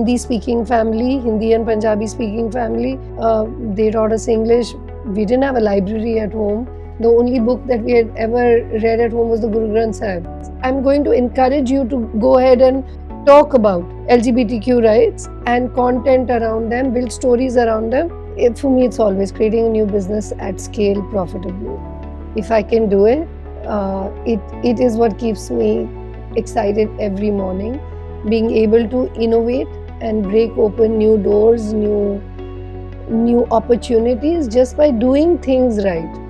Hindi speaking family, Hindi and Punjabi speaking family. They taught us English. We didn't have a library at home. The only book that we had ever read at home was the Guru Granth Sahib. I'm going to encourage you to go ahead and talk about LGBTQ rights and content around them, build stories around them. For me, it's always creating a new business at scale profitably. If I can do it, it is what keeps me excited every morning. Being able to innovate and break open new doors, new opportunities just by doing things right.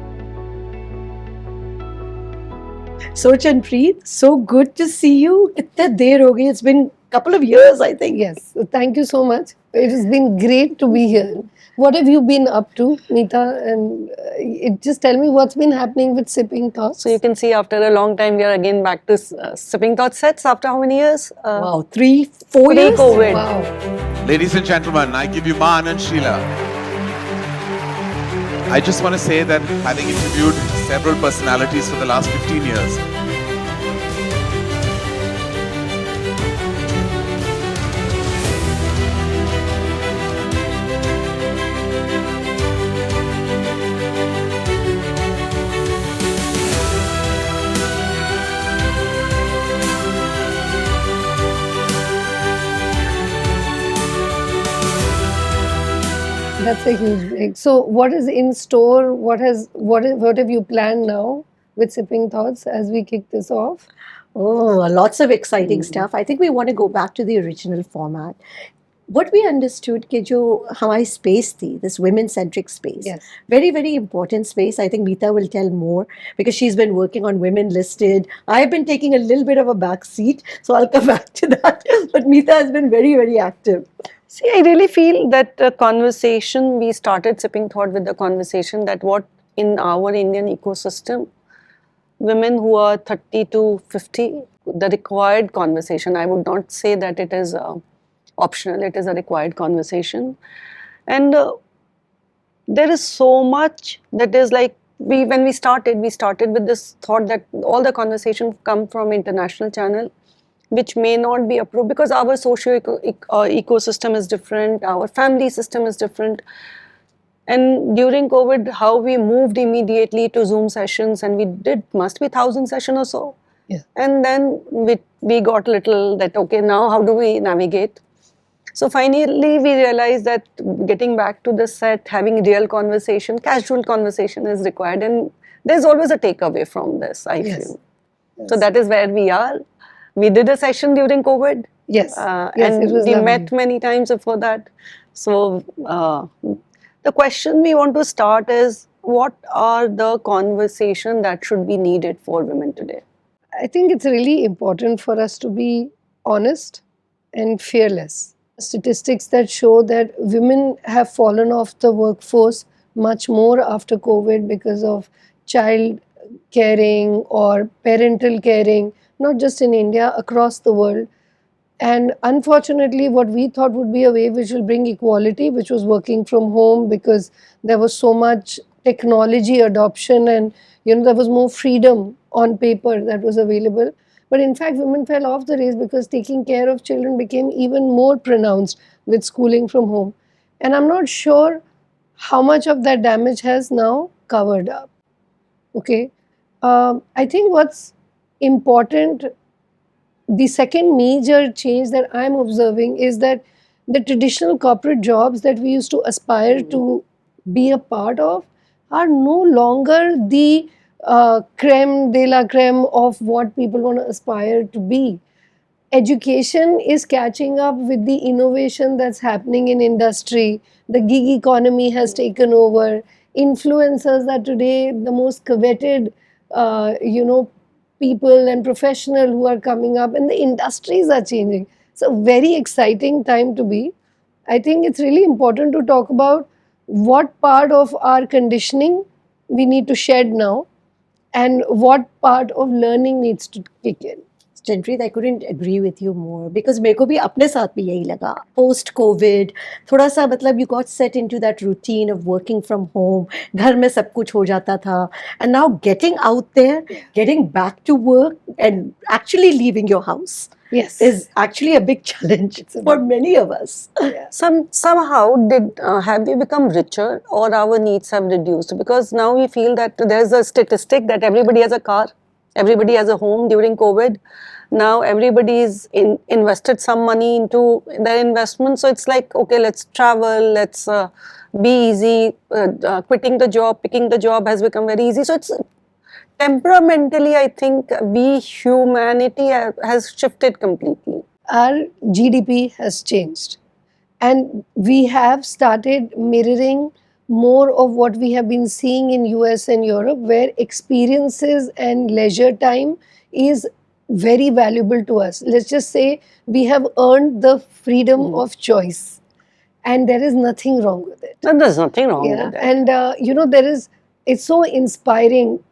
So Chanpreet, so good to see you. Itna der ho gayi. It's been a couple of years, I think. Yes, thank you so much. It has been great to be here. What have you been up to, Neeta? And just tell me what's been happening with Sipping Thoughts. So you can see after a long time we are again back to Sipping Thoughts sets after how many years? Wow, 3-4 years? Pre-COVID. Wow. Ladies and gentlemen, I give you Ma and Sheila. I just want to say that having interviewed several personalities for the last 15 years, That's a huge break. So, what is in store? What have you planned now with Sipping Thoughts as we kick this off? Oh, lots of exciting stuff. I think we want to go back to the original format. What we understood कि जो हमारी space थी, this women-centric space, Yes. very, very important space. I think Meeta will tell more because she's been working on women listed. I've been taking a little bit of a back seat, so I'll come back to that. But Meeta has been very, very active. See, I really feel that the conversation, we started Sipping Thought with the conversation that what in our Indian ecosystem, women who are 30 to 50, the required conversation, I would not say that it is optional, it is a required conversation. And there is so much that is like, when we started with this thought that all the conversation come from international channel, which may not be approved because our ecosystem is different, our family system is different. And during COVID, how we moved immediately to Zoom sessions, and we did, must be 1,000 sessions or so. Yeah. And then we got little that, okay, now how do we navigate? So finally, we realized that getting back to the set, having real conversation, casual conversation is required. And there's always a takeaway from this, I Yes. feel. So that is where we are. We did a session during COVID. Yes. Yes, And it was we lovely. met many times before that. So the question we want to start is, what are the conversation that should be needed for women today? I think it's really important for us to be honest and fearless. Statistics that show that women have fallen off the workforce much more after COVID because of child caring or parental caring, not just in India, across the world. And unfortunately, what we thought would be a way which will bring equality, which was working from home because there was so much technology adoption and there was more freedom on paper that was available. But in fact, women fell off the race because taking care of children became even more pronounced with schooling from home. And I'm not sure how much of that damage has now covered up. Okay. I think what's important, the second major change that I'm observing is that the traditional corporate jobs that we used to aspire to be a part of are no longer the creme de la creme of what people want to aspire to be. Education is catching up with the innovation that's happening in industry. The gig economy has taken over. Influencers are today the most coveted, people and professional who are coming up, and the industries are changing. It's a very exciting time to be. I think it's really important to talk about what part of our conditioning we need to shed now and what part of learning needs to kick in. Chanpreet, I couldn't agree with you more because मेरे को भी अपने साथ भी यही लगा. Post COVID, थोड़ा सा मतलब you got set into that routine of working from home. घर में सब कुछ हो जाता था. And now getting out there, getting back to work and actually leaving your house. Yes. is actually a big challenge for many of us. Somehow have we become richer or our needs have reduced? Because now we feel that there's a statistic that everybody has a car, everybody has a home during COVID. Now everybody's invested some money into their investment. So it's like, okay, let's travel, let's be easy. Quitting the job, picking the job has become very easy. So it's temperamentally, I think humanity has shifted completely. Our GDP has changed, and we have started mirroring more of what we have been seeing in US and Europe, where experiences and leisure time is very valuable to us. Let's just say we have earned the freedom of choice, and there is nothing wrong with it. And there's nothing wrong with that. And it's so inspiring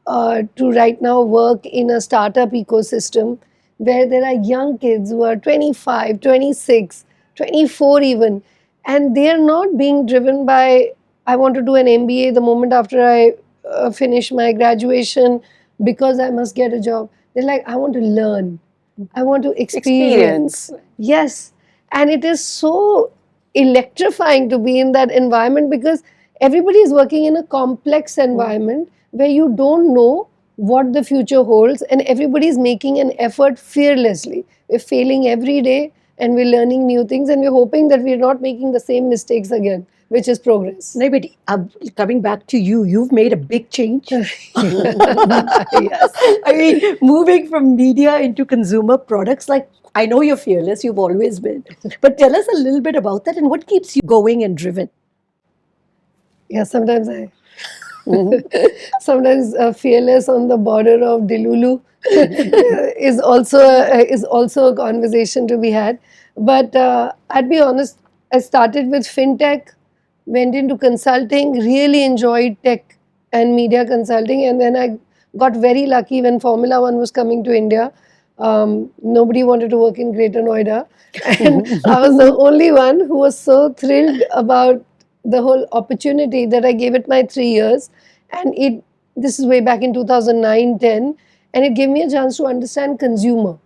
to right now work in a startup ecosystem where there are young kids who are 25, 26, 24 even, and they are not being driven by, I want to do an MBA the moment after I finish my graduation because I must get a job. They're like, I want to learn. I want to experience. Yes. And it is so electrifying to be in that environment because everybody is working in a complex environment where you don't know what the future holds, and everybody is making an effort fearlessly. We're failing every day and we're learning new things, and we're hoping that we're not making the same mistakes again, which is progress. No, but coming back to you, you've made a big change. Yes. I mean, moving from media into consumer products, like, I know you're fearless, you've always been. But tell us a little bit about that and what keeps you going and driven. Yeah, sometimes sometimes fearless on the border of Delulu is also a conversation to be had. But I'd be honest, I started with FinTech, went into consulting, really enjoyed tech and media consulting, and then I got very lucky when Formula One was coming to India. Nobody wanted to work in Greater Noida, and I was the only one who was so thrilled about the whole opportunity that I gave it my 3 years. And this is way back in 2009-10, and it gave me a chance to understand consumer,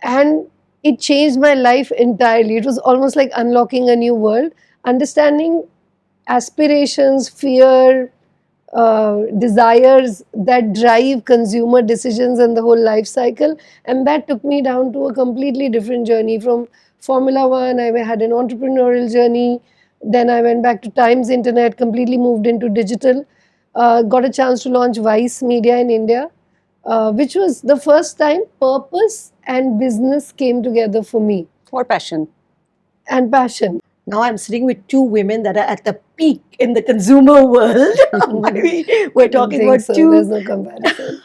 and it changed my life entirely. It was almost like unlocking a new world, understanding aspirations, fear, desires that drive consumer decisions and the whole life cycle. And that took me down to a completely different journey. From Formula One, I had an entrepreneurial journey. Then I went back to Times Internet, completely moved into digital. Got a chance to launch Vice Media in India, which was the first time purpose and business came together for me. Or passion. And passion. Now I'm sitting with two women that are at the peak in the consumer world. I mean, we're talking about two. There's no comparison.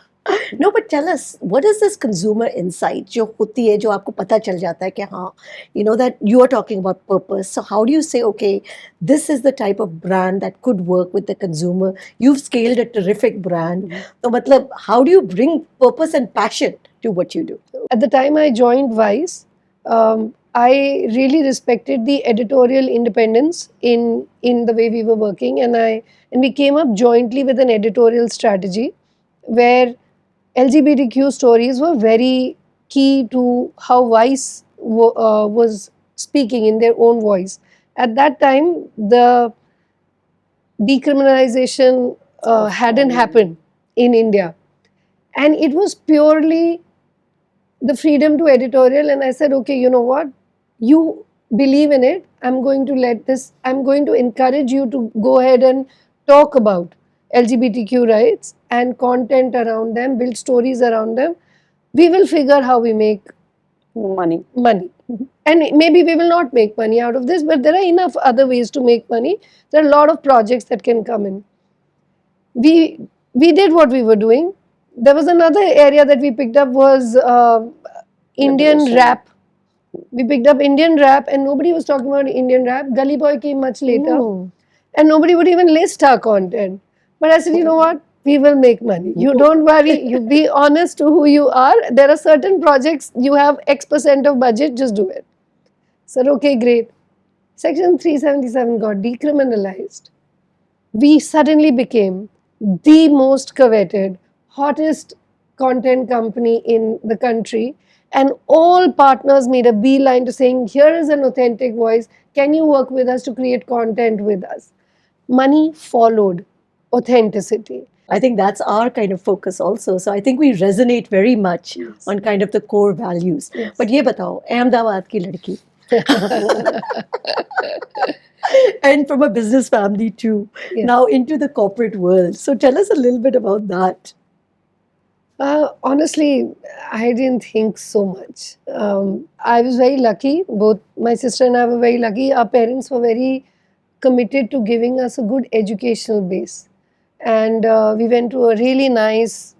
No, but tell us, what is this consumer insight जो होती है, जो आपको पता चल जाता है कि हाँ, you know that you are talking about purpose. So how do you say, okay, this is the type of brand that could work with the consumer? You've scaled a terrific brand. So मतलब, how do you bring purpose and passion to what you do? At the time I joined Vice, I really respected the editorial independence in the way we were working, and we came up jointly with an editorial strategy where LGBTQ stories were very key to how Vice was speaking in their own voice. At that time, the decriminalization hadn't happened in India, and it was purely the freedom to editorial. And I said, okay, you know what? You believe in it. I'm going to encourage you to go ahead and talk about LGBTQ rights and content around them, build stories around them. We will figure how we make money. And maybe we will not make money out of this, but there are enough other ways to make money. There are a lot of projects that can come in. We did what we were doing. There was another area that we picked up was Indian rap. We picked up Indian rap, and nobody was talking about Indian rap. Gully Boy came much later, and nobody would even list our content. But I said, you know what? We will make money. You don't worry. You be honest to who you are. There are certain projects, you have X% of budget, just do it. Said, okay, great. Section 377 got decriminalized. We suddenly became the most coveted, hottest content company in the country. And all partners made a beeline to saying, here is an authentic voice. Can you work with us to create content with us? Money followed authenticity. I think that's our kind of focus also. So I think we resonate very much on kind of the core values. Yes. But ye batao, Ahmedabad ki ladki. And from a business family too, Yes. now into the corporate world. So tell us a little bit about that. Honestly, I didn't think so much. I was very lucky. Both my sister and I were very lucky. Our parents were very committed to giving us a good educational base. And we went to a really nice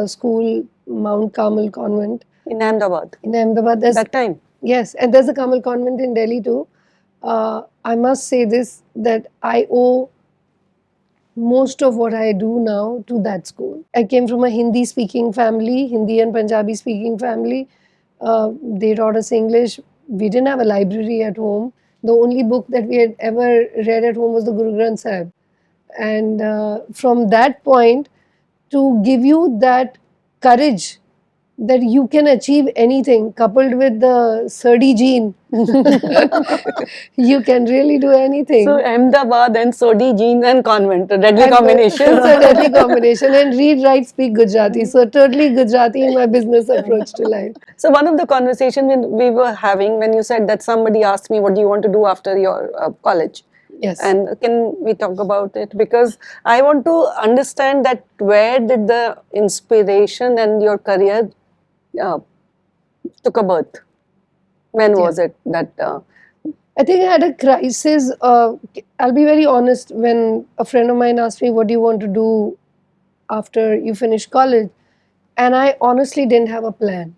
school, Mount Carmel Convent In Ahmedabad. in Ahmedabad. That time. Yes, and there's a Carmel Convent in Delhi too. I must say this, that I owe most of what I do now to that school. I came from a Hindi speaking family, Hindi and Punjabi speaking family. They taught us English. We didn't have a library at home. The only book that we had ever read at home was the Guru Granth Sahib. And from that point, to give you that courage that you can achieve anything, coupled with the Surdi gene, you can really do anything. So Ahmedabad and Sodi, jeans and convent, a deadly And, combination. It's a deadly combination. And read, write, speak Gujarati. So totally Gujarati in my business approach to life. So one of the conversations we were having when you said that somebody asked me, what do you want to do after your college? Yes. And can we talk about it? Because I want to understand that where did the inspiration and your career took a birth? When was it that... I think I had a crisis. I'll be very honest, when a friend of mine asked me, what do you want to do after you finish college? And I honestly didn't have a plan.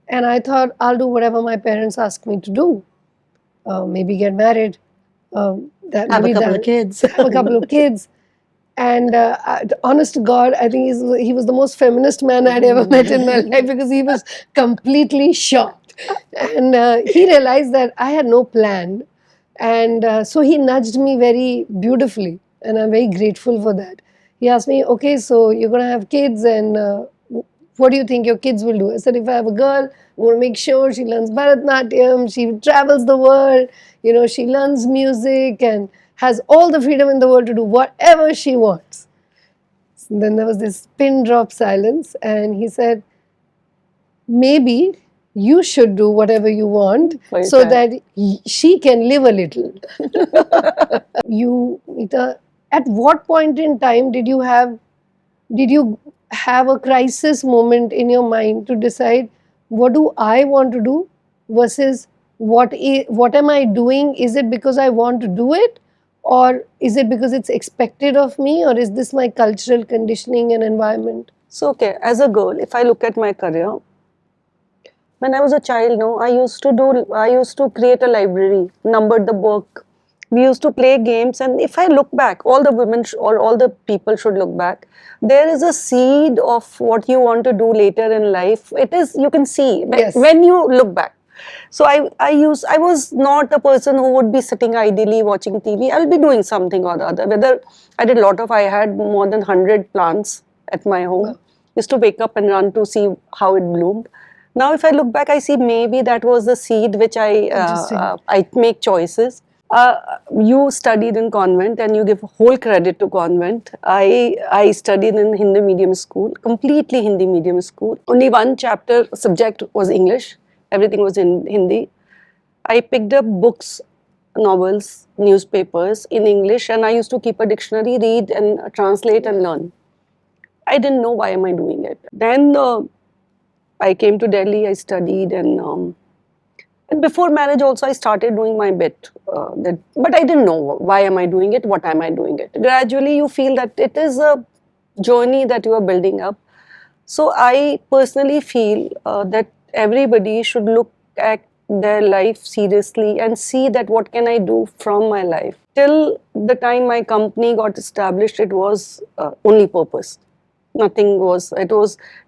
And I thought, I'll do whatever my parents ask me to do. Maybe get married. Have a couple of kids. Have a couple of kids. And honest to God, I think he was the most feminist man I'd ever met in my life, because he was completely shocked. And he realized that I had no plan. And so he nudged me very beautifully. And I'm very grateful for that. He asked me, okay, so you're going to have kids, and what do you think your kids will do? I said, if I have a girl, I want to make sure she learns Bharatanatyam, she travels the world, she learns music and has all the freedom in the world to do whatever she wants. So then there was this pin drop silence, and he said, maybe you should do whatever you want so that she can live a little. At what point in time did you have a crisis moment in your mind to decide, what do I want to do versus what am I doing? Is it because I want to do it, or is it because it's expected of me, or is this my cultural conditioning and environment? So, okay, as a girl, if I look at my career, when I was a child, I used to create a library, numbered the book. We used to play games, and if I look back, all the women or all the people should look back. There is a seed of what you want to do later in life. You can see when you look back. So I was not a person who would be sitting idly watching TV. I'll be doing something or the other. Whether I had more than 100 plants at my home. Wow. Used to wake up and run to see how it bloomed. Now, if I look back, I see maybe that was the seed which I make choices. You studied in convent, and you give whole credit to convent. I studied in Hindi medium school, completely Hindi medium school. Only one chapter subject was English. Everything was in Hindi. I picked up books, novels, newspapers in English, and I used to keep a dictionary, read and translate and learn. I didn't know why am I doing it. Then I came to Delhi, I studied, and before marriage also I started doing my bit. But I didn't know why am I doing it, what am I doing it. Gradually you feel that it is a journey that you are building up. So I personally feel that everybody should look at their life seriously and see that what can I do from my life. Till the time my company got established, it was only purpose. Nothing was,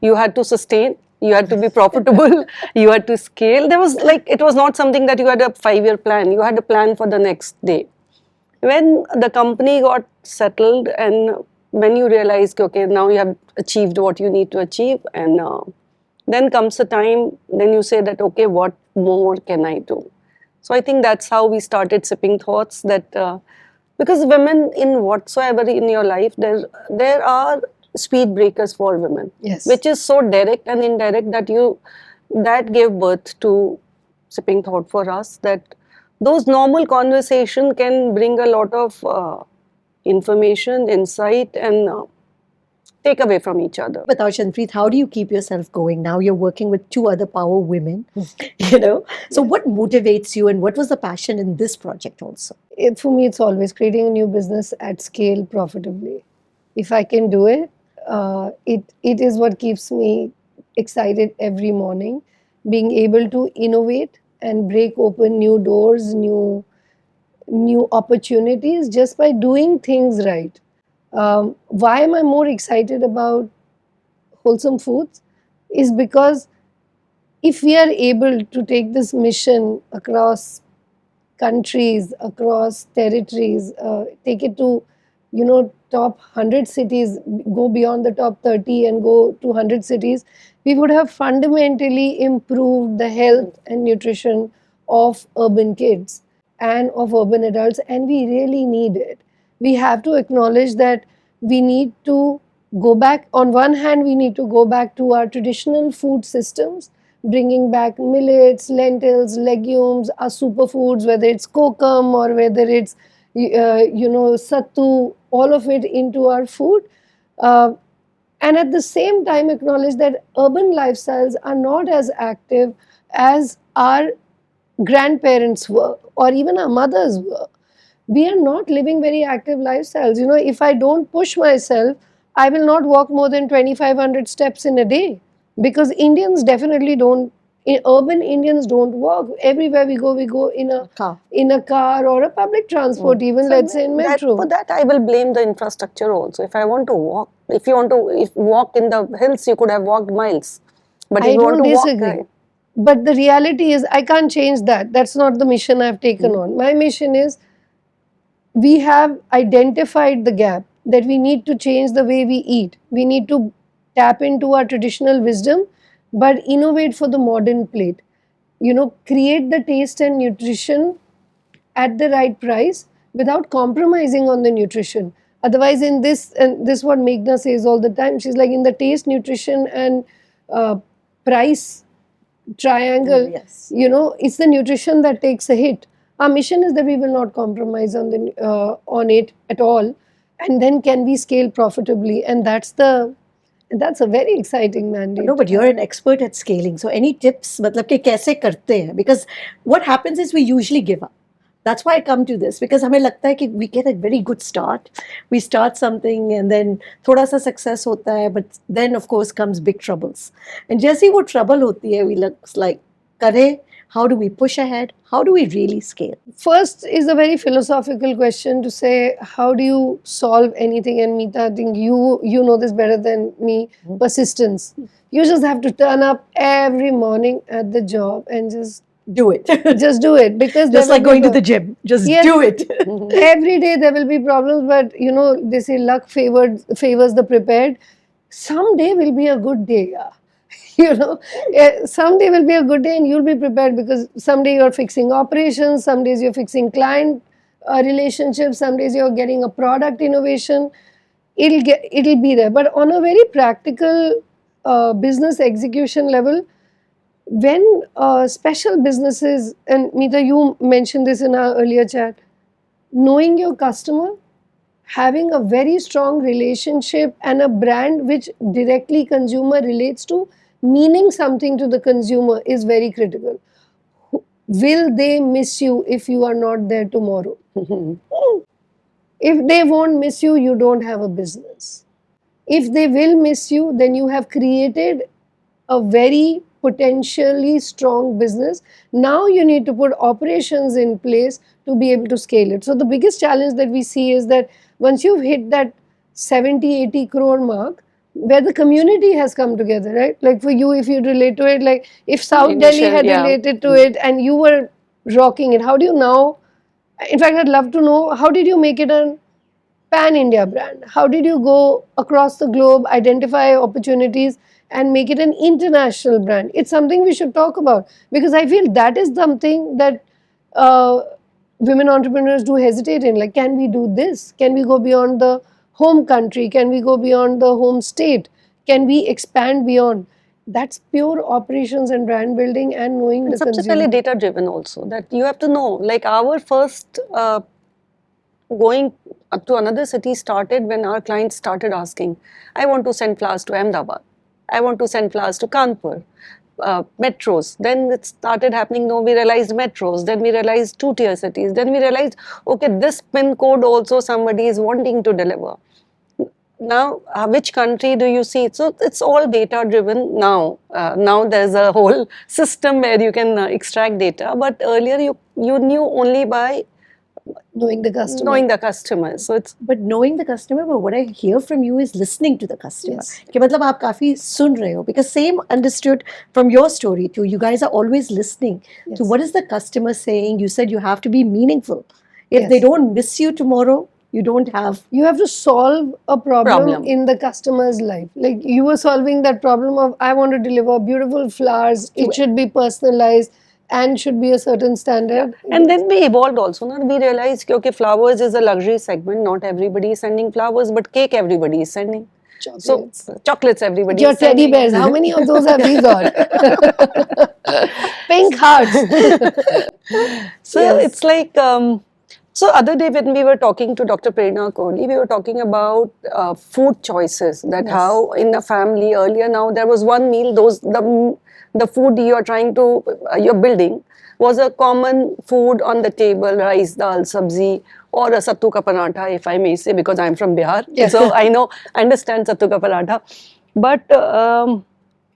you had to sustain, you had to be profitable, you had to scale. It was not something that you had a 5-year plan, you had a plan for the next day. When the company got settled and when you realized, okay, now you have achieved what you need to achieve, and then comes a time, then you say that, okay, what more can I do? So I think that's how we started Sipping Thoughts, that because women in whatsoever in your life, there are speed breakers for women, Yes. which is so direct and indirect that gave birth to Sipping Thought for us, that those normal conversation can bring a lot of information, insight, and take away from each other. But Chanpreet, how do you keep yourself going? Now you're working with two other power women, So what motivates you, and what was the passion in this project also? For me, it's always creating a new business at scale profitably. If I can do it, it is what keeps me excited every morning. Being able to innovate and break open new doors, new opportunities just by doing things right. Why am I more excited about wholesome foods? Is because if we are able to take this mission across countries, across territories, take it to, top 100 cities, go beyond the top 30 and go to 100 cities, we would have fundamentally improved the health and nutrition of urban kids and of urban adults, and we really need it. We have to acknowledge that we need to go back. On one hand, we need to go back to our traditional food systems, bringing back millets, lentils, legumes, our superfoods, whether it's kokum or whether it's sattu, all of it into our food. And at the same time acknowledge that urban lifestyles are not as active as our grandparents were or even our mothers were. We are not living very active lifestyles. If I don't push myself, I will not walk more than 2,500 steps in a day, because Indians definitely don't. Urban Indians don't walk. Everywhere we go in a car or a public transport, even let's say in metro. For that, I will blame the infrastructure also. If I want to walk, if you want to walk in the hills, you could have walked miles. But if I you want don't to disagree. walk, but the reality is, I can't change that. That's not the mission I've taken on. My mission is, we have identified the gap that we need to change the way we eat. We need to tap into our traditional wisdom, but innovate for the modern plate. Create the taste and nutrition at the right price without compromising on the nutrition. Otherwise, in this, and this is what Meghna says all the time, she's like, in the taste, nutrition, and price triangle, Yes. It's the nutrition that takes a hit. Our mission is that we will not compromise on it at all, and then can we scale profitably, and that's a very exciting mandate. No, but you're an expert at scaling. So any tips, मतलब कि कैसे करते हैं? Because what happens is we usually give up. That's why I come to this, because हमें लगता है कि we get a very good start. We start something and then थोड़ा सा success होता है, but then of course comes big troubles. And जैसे वो trouble होती है, we looks like, करे, how do we push ahead? How do we really scale? First is a very philosophical question to say, how do you solve anything? And Meeta, I think you know this better than me. Persistence. You just have to turn up every morning at the job and just Do it. just do it, because Just like going to the gym. Just Yes. do it. Every day there will be problems, but they say luck favors the prepared. Someday will be a good day. Someday will be a good day and you'll be prepared, because someday you're fixing operations, some days you're fixing client relationships, some days you're getting a product innovation. It'll be there. But on a very practical business execution level, when special businesses, and Meeta, you mentioned this in our earlier chat, knowing your customer, having a very strong relationship and a brand which directly consumer relates to, meaning something to the consumer, is very critical. Will they miss you if you are not there tomorrow? If they won't miss you, you don't have a business. If they will miss you, then you have created a very potentially strong business. Now you need to put operations in place to be able to scale it. So the biggest challenge that we see is that once you've hit that 70-80 crore mark, where the community has come together, right? Like for you, if you relate to it, like if South Delhi had related to it and you were rocking it, how do you now, in fact, I'd love to know, how did you make it a pan-India brand? How did you go across the globe, identify opportunities, and make it an international brand. It's something we should talk about, because I feel that is something that women entrepreneurs do hesitate in. Like, can we do this? Can we go beyond the home country? Can we go beyond the home state? Can we expand beyond? That's pure operations and brand building and knowing And the सबसे consumer. पहले data driven also, that you have to know, like our first going up to another city started when our clients started asking, I want to send flowers to Ahmedabad, I want to send flowers to Kanpur, metros. Then it started happening, no, we realized metros, then we realized two-tier cities, then we realized, okay, this pin code also somebody is wanting to deliver. Now, which country do you see? So it's all data driven now. Now there's a whole system where you can extract data, but earlier you knew only by Knowing the customer. knowing the customer. So it's But knowing the customer, but what I hear from you is listening to the customer. Yes. कि मतलब आप काफी सुन रहे हो, because same understood from your story too. You guys are always listening to Yes. what is the customer saying. You said you have to be meaningful. If Yes. they don't miss you tomorrow, you don't have. You have to solve a problem Problem. in the customer's life. Like you were solving that problem of, I want to deliver beautiful flowers, it should be personalized and should be a certain standard. and then we evolved also. Now we realized कि, okay, flowers is a luxury segment. Not everybody is sending flowers, but cake everybody is sending. Chocolates. So chocolates everybody Your is teddy sending. bears, how many of those have we got? Pink hearts. So Yes. it's like, so other day when we were talking to Dr. Prerna Kohli, we were talking about food choices, that how in a family earlier now there was one meal, the food you are trying to, you're building was a common food on the table, rice, dal, sabzi, or a sattu ka paratha, if I may say, because I'm from Bihar. Yes. So I understand sattu ka paratha. But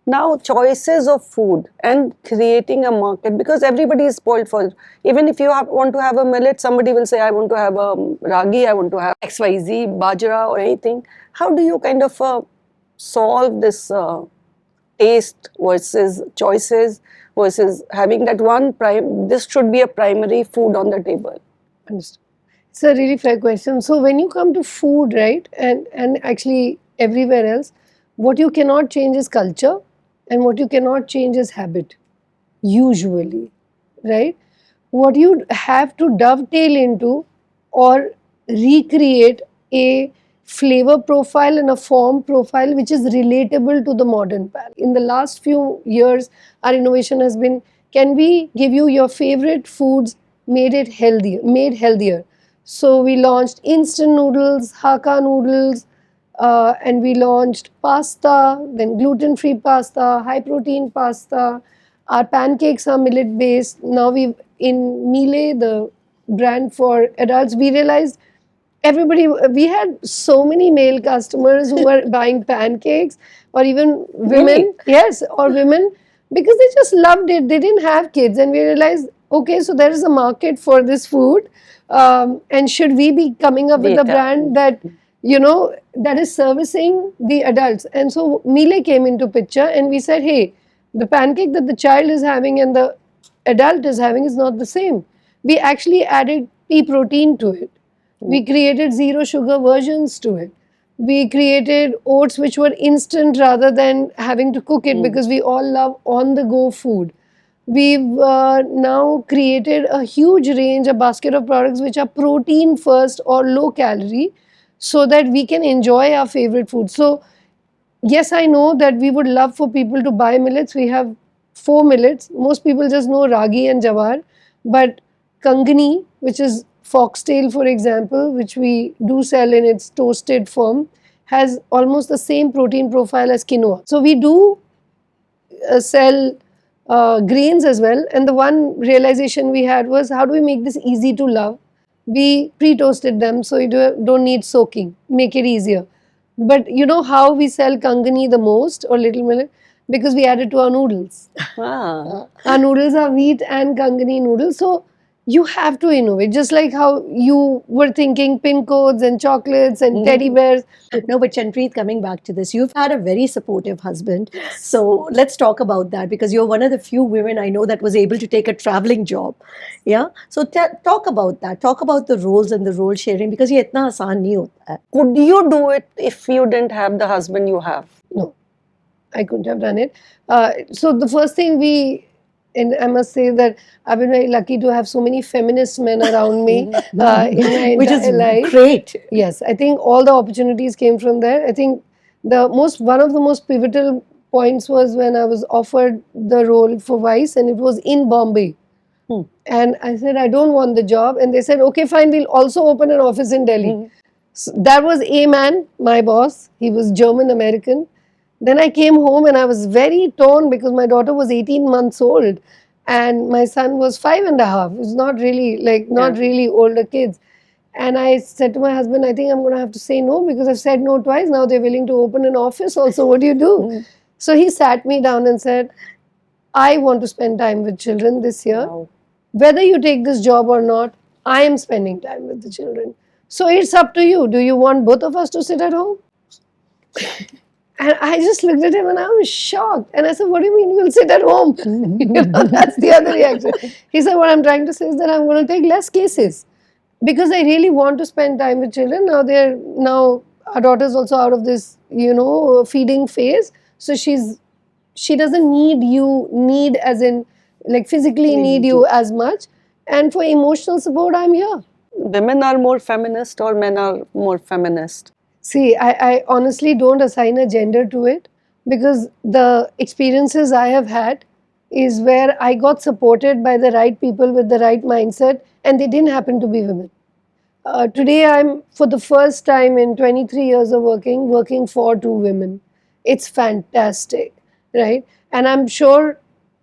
now choices of food and creating a market, because everybody is spoiled for, even if you want to have a millet, somebody will say, I want to have a ragi, I want to have XYZ, bajra or anything. How do you kind of solve this taste versus choices versus having that this should be a primary food on the table? Understood. It's a really fair question. So when you come to food, right, and actually everywhere else, what you cannot change is culture, and what you cannot change is habit, usually, right? What you have to dovetail into or recreate a flavor profile and a form profile which is relatable to the modern palate. In the last few years, our innovation has been, can we give you your favorite foods made healthier? So we launched instant noodles, Hakka noodles, and we launched pasta, then gluten-free pasta, high-protein pasta. Our pancakes are millet-based. Now in Millé, the brand for adults, we realized we had so many male customers who were buying pancakes, or even women, Really? yes, or women, because they just loved it. They didn't have kids, and we realized, okay, so there is a market for this food, and should we be coming up with a Data. brand that, that is servicing the adults? And so Millé came into picture, and we said, hey, the pancake that the child is having and the adult is having is not the same. We actually added pea protein to it. We created zero sugar versions to it. We created oats which were instant rather than having to cook it, because we all love on the go food. We've now created a huge range, a basket of products which are protein first or low calorie, so that we can enjoy our favorite food. So yes, I know that we would love for people to buy millets. We have 4 millets. Most people just know ragi and jawar, but kangni, which is foxtail, for example, which we do sell in its toasted form, has almost the same protein profile as quinoa. So we do sell grains as well. And the one realization we had was, how do we make this easy to love? We pre-toasted them, so you don't need soaking, make it easier. But you know how we sell kangani the most, or little millet? Because we add it to our noodles. Ah. Our noodles are wheat and kangani noodles. So you have to innovate, just like how you were thinking pin codes and chocolates and teddy bears. No, but Chanpreet, coming back to this, you've had a very supportive husband. So let's talk about that, because you're one of the few women I know that was able to take a traveling job. Yeah. So talk about that. Talk about the roles and the role sharing, because ये इतना आसान नहीं होता है. Could you do it if you didn't have the husband you have? No. I couldn't have done it. So the first thing and I must say that I've been very lucky to have so many feminist men around me in my Which is entire life. great. Yes, I think all the opportunities came from there. I think one of the most pivotal points was when I was offered the role for Vice, and it was in Bombay. And I said, I don't want the job. And they said, okay, fine, we'll also open an office in Delhi. So that was A Man, my boss. He was German American. Then I came home and I was very torn because my daughter was 18 months old and my son was 5.5. It was not really not really older kids. And I said to my husband, I think I'm going to have to say no because I've said no twice. Now they're willing to open an office also. What do you do? So he sat me down and said, I want to spend time with children this year. Wow. Whether you take this job or not, I am spending time with the children. So it's up to you. Do you want both of us to sit at home? And I just looked at him and I was shocked. And I said, what do you mean you'll sit at home? That's the other reaction. He said, what I'm trying to say is that I'm going to take less cases because I really want to spend time with children. Now our daughter's also out of this, feeding phase. So she doesn't need as in like physically need you as much. And for emotional support, I'm here. Women are more feminist or men are more feminist? See, I honestly don't assign a gender to it because the experiences I have had is where I got supported by the right people with the right mindset and they didn't happen to be women. Today I'm, for the first time in 23 years of working for 2 women. It's fantastic, right? And I'm sure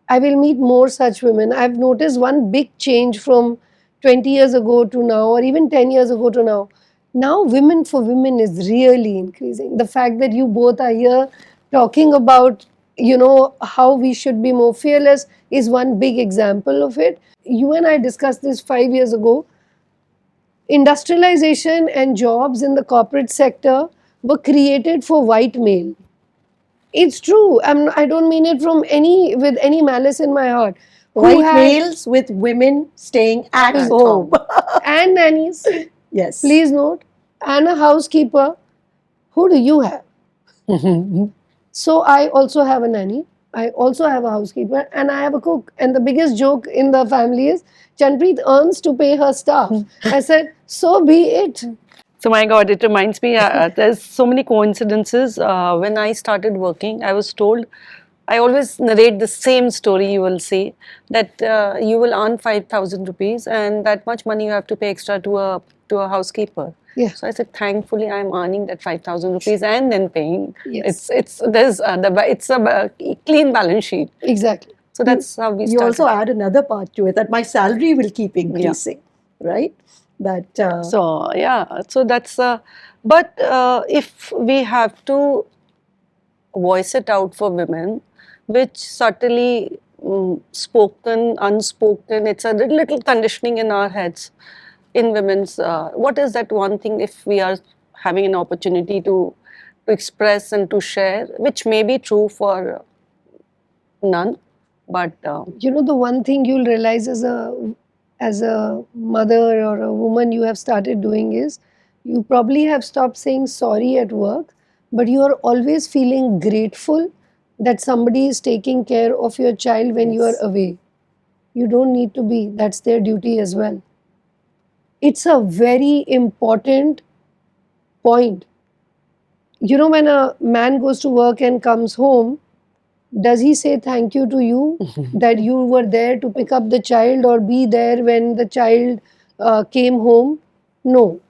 I will meet more such women. I've noticed one big change from 20 years ago to now, or even 10 years ago to now. Now, women for women is really increasing. The fact that you both are here talking about, how we should be more fearless is one big example of it. You and I discussed this 5 years ago. Industrialization and jobs in the corporate sector were created for white male. It's true. I don't mean it with any malice in my heart. White males with women staying at home. And nannies. Yes. Please note. And a housekeeper. Who do you have? So I also have a nanny. I also have a housekeeper and I have a cook. And the biggest joke in the family is Chanpreet earns to pay her staff. I said, so be it. So my God, it reminds me, there's so many coincidences. When I started working, I was told, I always narrate the same story, you will see, that you will earn 5,000 rupees and that much money you have to pay extra to a housekeeper. Yeah. So I said, thankfully, I'm earning that 5,000 rupees and then paying. Yes. It's a clean balance sheet. Exactly. So that's how we started. You also add another part to it, that my salary will keep increasing, right? So that's but if we have to voice it out for women, which subtly spoken, unspoken, it's a little conditioning in our heads, in women's, what is that one thing if we are having an opportunity to express and to share, which may be true for none, but the one thing you'll realize as a mother or a woman you have started doing is you probably have stopped saying sorry at work, but you are always feeling grateful that somebody is taking care of your child when you are away. You don't need to be. That's their duty as well. It's a very important point. When a man goes to work and comes home, does he say thank you to you that you were there to pick up the child or be there when the child came home? No.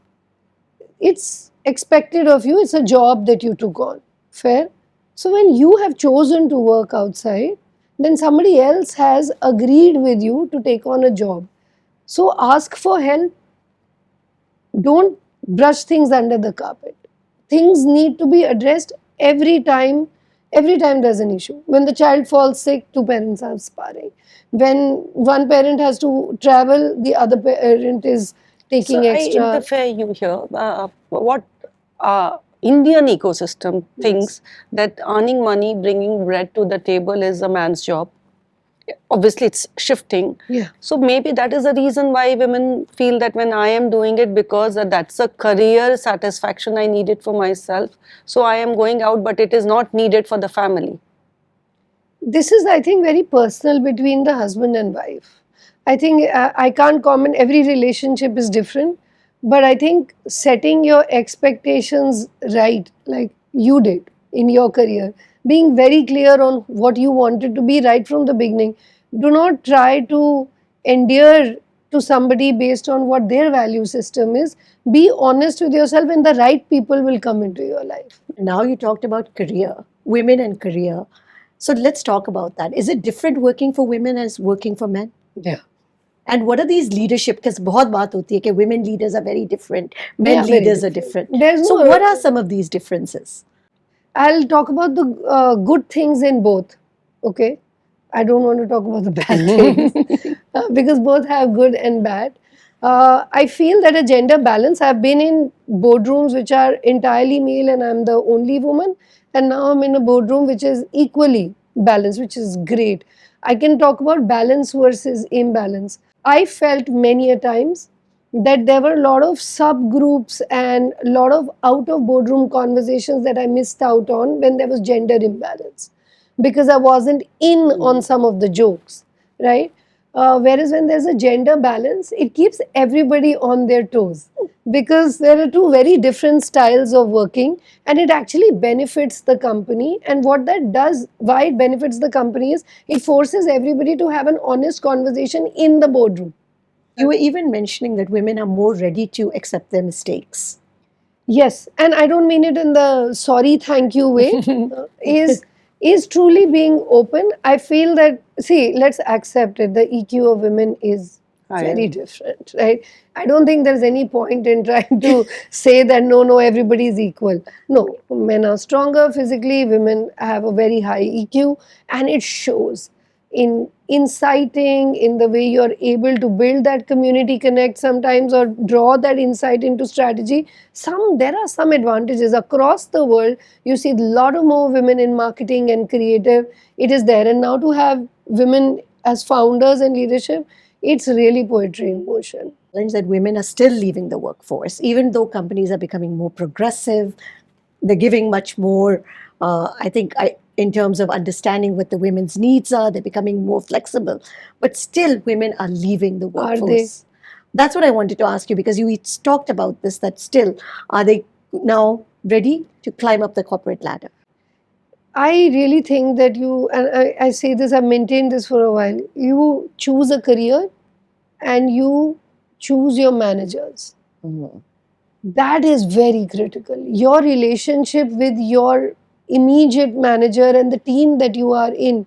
It's expected of you. It's a job that you took on. Fair? So when you have chosen to work outside, then somebody else has agreed with you to take on a job. So ask for help. Don't brush things under the carpet. Things need to be addressed every time there's an issue. When the child falls sick, 2 parents are sparring. When one parent has to travel, the other parent is taking extra. I interfere you here. What Indian ecosystem thinks that earning money, bringing bread to the table is a man's job. Obviously, it's shifting. Yeah. So maybe that is the reason why women feel that when I am doing it, because that's a career satisfaction I need it for myself. So I am going out, but it is not needed for the family. This is, I think, very personal between the husband and wife. I think I can't comment, every relationship is different, but I think setting your expectations right, like you did in your career, being very clear on what you wanted to be right from the beginning. Do not try to endear to somebody based on what their value system is. Be honest with yourself, and the right people will come into your life. Now you talked about career, women and career. So let's talk about that. Is it different working for women as working for men? Yeah. And what are these leadership? Because बहुत बात होती है कि women leaders are very different, men Yeah, very leaders are different. different. There's So no- what are some of these differences? I'll talk about the good things in both. Okay. I don't want to talk about the bad things because both have good and bad. I feel that a gender balance, I've been in boardrooms which are entirely male and I'm the only woman. And now I'm in a boardroom which is equally balanced, which is great. I can talk about balance versus imbalance. I felt many a times that there were a lot of subgroups and a lot of out of boardroom conversations that I missed out on when there was gender imbalance because I wasn't in on some of the jokes, right? Whereas when there's a gender balance, it keeps everybody on their toes because there are two very different styles of working and it actually benefits the company. And what that does, why it benefits the company is it forces everybody to have an honest conversation in the boardroom. You were even mentioning that women are more ready to accept their mistakes. Yes, and I don't mean it in the sorry, thank you way. Is truly being open. I feel that, see, let's accept it. The EQ of women is very different, right? I don't think there's any point in trying to say that no, everybody is equal. No, men are stronger physically. Women have a very high EQ, and it shows in inciting, in the way you're able to build that community connect sometimes or draw that insight into strategy. There are some advantages across the world. You see a lot of more women in marketing and creative. It is there, and now to have women as founders and leadership, it's really poetry in motion. That women are still leaving the workforce, even though companies are becoming more progressive. They're giving much more, in terms of understanding what the women's needs are, they're becoming more flexible. But still, women are leaving the Are they? workforce. That's what I wanted to ask you because you talked about this, that still, are they now ready to climb up the corporate ladder? I really think that I say this, I've maintained this for a while. You choose a career and you choose your managers. That is very critical. Your relationship with your immediate manager and the team that you are in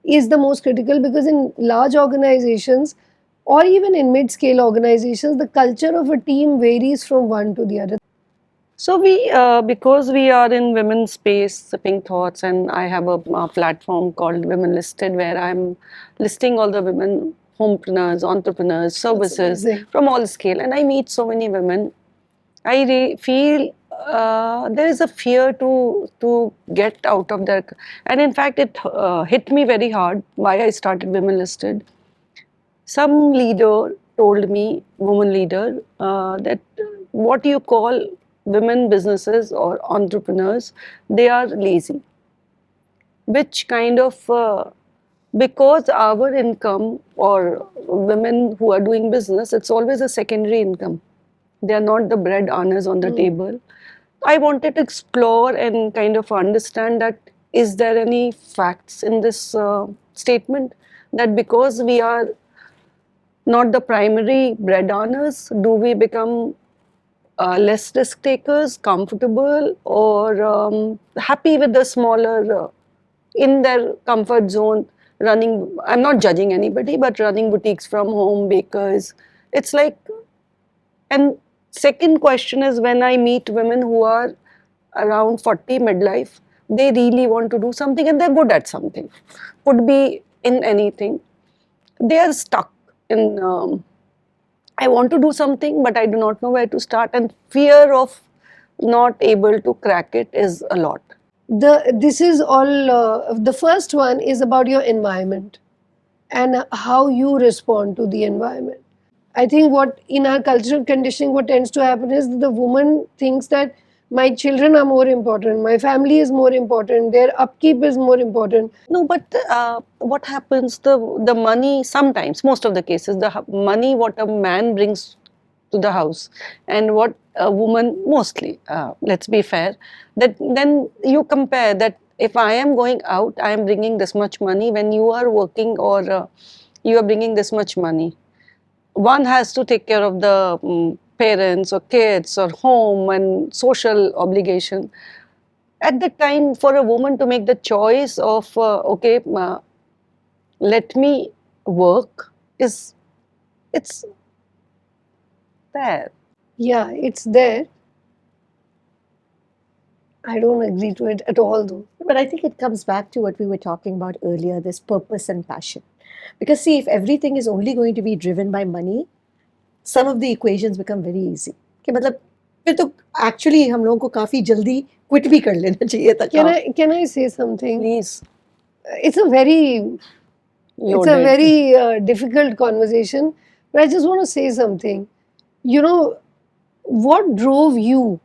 is the most critical because in large organizations or even in mid-scale organizations, the culture of a team varies from one to the other. So because we are in women's space, sipping thoughts, and I have a platform called Women Listed where I'm listing all the women homepreneurs, entrepreneurs, services amazing. from all scale, and I meet so many women. I feel there is a fear to get out of that, and in fact, it hit me very hard. Why I started Women Listed. Some leader told me, woman leader, that what you call women businesses or entrepreneurs, they are lazy. Which kind of, because our income or women who are doing business, it's always a secondary income. They are not the bread earners on the table. I wanted to explore and kind of understand that is there any facts in this statement that because we are not the primary bread earners, do we become less risk takers, comfortable, or happy with the smaller, in their comfort zone, running? I'm not judging anybody, but running boutiques from home, bakers. It's like, and second question is when I meet women who are around 40 midlife, they really want to do something and they're good at something. Could be in anything. They are stuck in I want to do something, but I do not know where to start, and fear of not able to crack it is a lot. This is all, the first one is about your environment and how you respond to the environment. I think what in our cultural conditioning, what tends to happen is the woman thinks that My children are more important. My family is more important. Their upkeep is more important. No, but what happens? The money sometimes, most of the cases, money what a man brings to the house, and what a woman mostly. Let's be fair. That then you compare that if I am going out, I am bringing this much money. When you are working or you are bringing this much money, one has to take care of the parents or kids or home and social obligation. At the time, for a woman to make the choice of okay, let me work, is it's there. Yeah, it's there. I don't agree to it at all, though. But I think it comes back to what we were talking about earlier, this purpose and passion. Because see, if everything is only going to be driven by money, some of the equations become very easy. कि मतलब फिर तो actually हम लोगों को काफी जल्दी quit भी कर लेना चाहिए था काम. Can I say something? Please. It's a very difficult conversation, but I just want to say something. You know, what drove you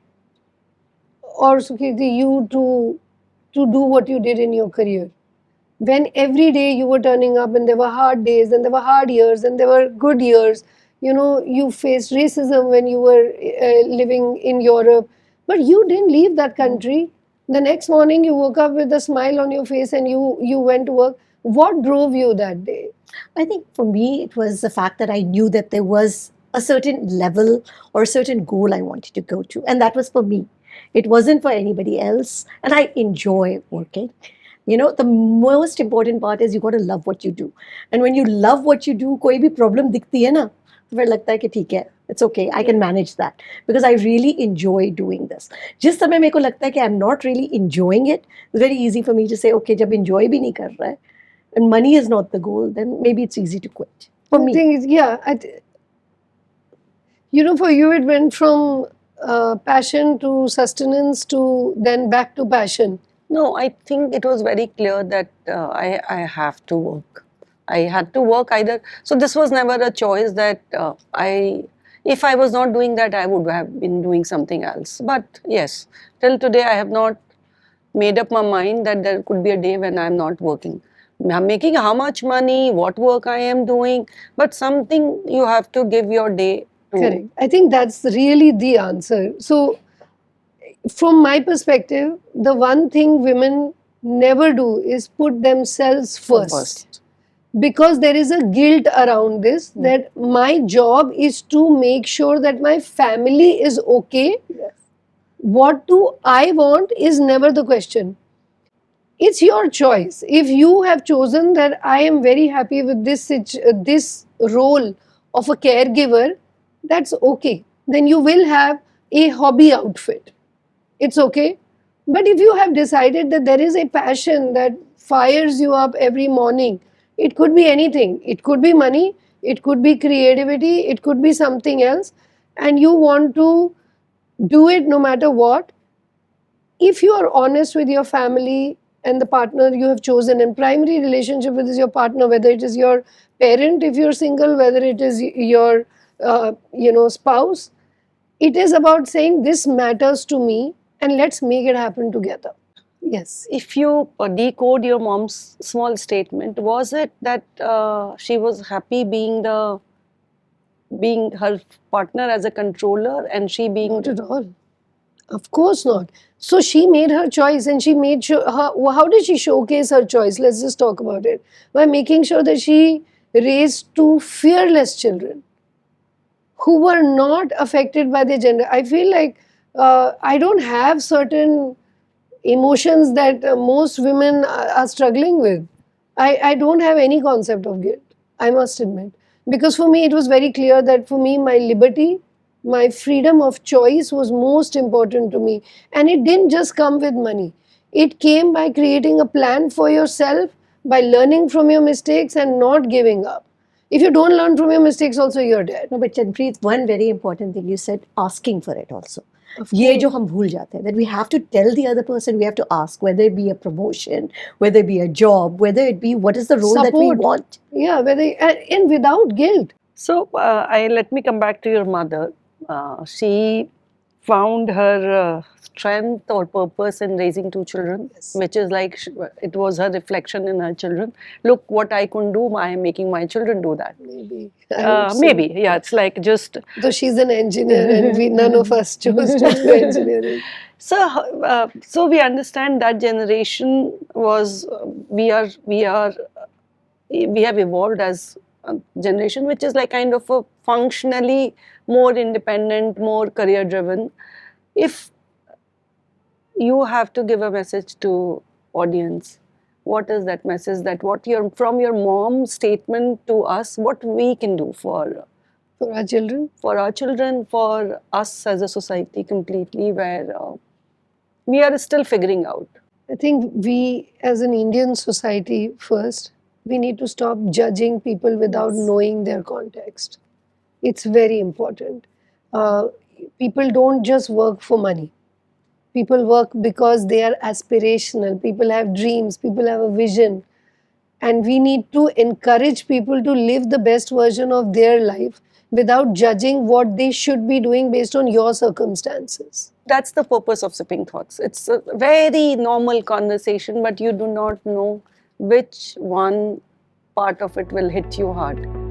or Sukriti, you to do what you did in your career? When every day you were turning up and there were hard days and there were hard years and there were good years. You know, you faced racism when you were living in Europe, but you didn't leave that country. The next morning you woke up with a smile on your face and you went to work. What drove you that day? I think for me, it was the fact that I knew that there was a certain level or a certain goal I wanted to go to. And that was for me. It wasn't for anybody else. And I enjoy working. You know, the most important part is you got to love what you do. And when you love what you do, कोई भी problem दिखती है ना, तो फिर लगता है कि ठीक है, it's okay, I can manage that. Because I really enjoy doing this. जिस समय मेरे को लगता है कि I'm not really enjoying it, it's very easy for me to say, okay, जब enjoy भी नहीं कर रहा है, and money is not the goal, then maybe it's easy to quit. For me. The thing is, you know, for you it went from passion to sustenance to then back to passion. No, I think it was very clear that I have to work. I had to work either. So this was never a choice that if I was not doing that, I would have been doing something else. But yes, till today, I have not made up my mind that there could be a day when I'm not working. I'm making how much money, what work I am doing, but something you have to give your day to. Correct. I think that's really the answer. So, from my perspective, the one thing women never do is put themselves first. Because there is a guilt around this, that my job is to make sure that my family is okay. Yes. What do I want is never the question. It's your choice. If you have chosen that I am very happy with this role of a caregiver, that's okay. Then you will have a hobby outfit. It's okay. But if you have decided that there is a passion that fires you up every morning, it could be anything. It could be money, it could be creativity, it could be something else, and you want to do it no matter what. If you are honest with your family and the partner you have chosen, and primary relationship with your partner, whether it is your parent if you're single, whether it is your spouse, it is about saying this matters to me and let's make it happen together. Yes. If you decode your mom's small statement, was it that she was happy being her partner as a controller and she being... Not at all. Of course not. So she made her choice, and she made sure how did she showcase her choice? Let's just talk about it. By making sure that she raised two fearless children who were not affected by their gender. I feel like I don't have certain emotions that most women are struggling with. I don't have any concept of guilt, I must admit. Because for me, it was very clear that for me, my liberty, my freedom of choice was most important to me. And it didn't just come with money. It came by creating a plan for yourself, by learning from your mistakes and not giving up. If you don't learn from your mistakes also, you're dead. No, but Chanpreet, one very important thing you said, asking for it also. ये जो हम भूल जाते हैं, that we have to tell the other person, we have to ask, whether it be a promotion, whether it be a job, whether it be what is the role that we want. Yeah, and without guilt. So let me come back to your mother. She found her strength or purpose in raising two children, Yes. which is like it was her reflection in her children. Look what I can do. I am making my children do that. Maybe. I hope so. Maybe, yeah. It's like just Though she's an engineer and none of us chose to do engineering. so we understand that generation was we have evolved as a generation which is like kind of a functionally more independent, more career driven. If you have to give a message to audience, what is that message, that what your from your mom's statement to us, what we can do for For our children, for us as a society completely, where we are still figuring out. I think we as an Indian society first, we need to stop judging people without Yes. knowing their context. It's very important. People don't just work for money. People work because they are aspirational. People have dreams. People have a vision. And we need to encourage people to live the best version of their life without judging what they should be doing based on your circumstances. That's the purpose of Sipping Thoughts. It's a very normal conversation, but you do not know which one part of it will hit you hard.